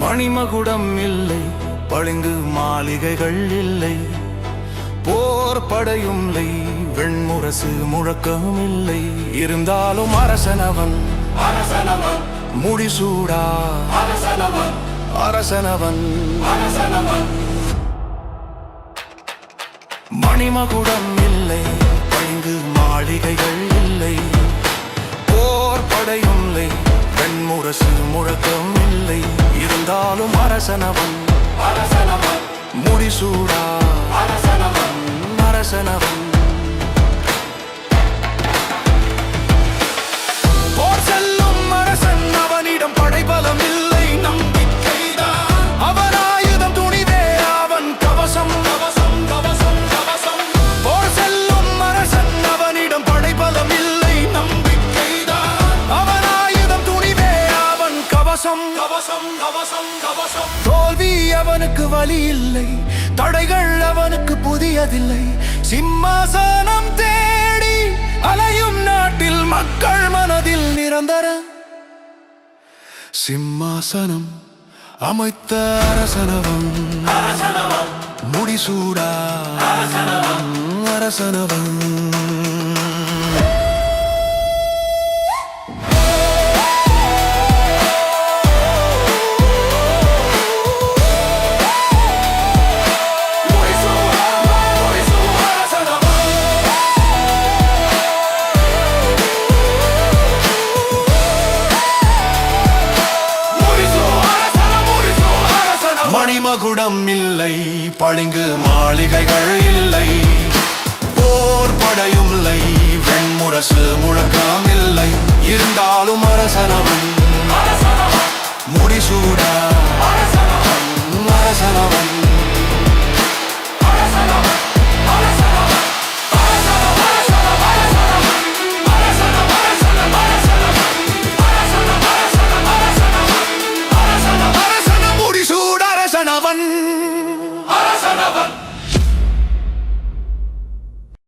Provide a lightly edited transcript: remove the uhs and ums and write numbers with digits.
மணிமகுடம் இல்லை, பளிங்கு மாளிகைகள் இல்லை, போர் படையும் இல்லை, வெண்முரசு முழக்கம் இல்லை. இருந்தாலும் அரசனவன் முடிசூடா அரசனவன். மணிமகுடம் இல்லை, பளிங்கு மாளிகைகள் இல்லை, போர் படையும் இல்லை, வெண்முரசு முழக்கம் இல்லை. இருந்தாலும் அரசனவன் முடிசூடா அரசனவன். போர் செல்லும் அரசன், அவனிடம் படைபலம் இல்லை, நம்பிக்கைதான் அவன் ஆயுதம், துணிவே அவன் கவசம். போர் செல்லும் அரசன், அவனிடம் படைபலம் இல்லை, நம்பிக்கைதான் அவன் ஆயுதம், துணிவே அவன் கவசம். தோல்வி அவனுக்கு வழி இல்லை, தடைகள் அவனுக்கு புதியதில்லை. சிம்மாசனம் தேடி அலையும் நாட்டில் மக்கள் மனதில் நிரந்தர சிம்மாசனம் அமைத்த அரசனவன் முடிசூடா அரசனவன். மணிமகுடம் இல்லை, பளிங்கு மாளிகைகள் இல்லை, போர் படையும் இல்லை, வெண்முரசு முழக்கம் இல்லை. இருந்தாலும் அரசனவன் முடிசூடா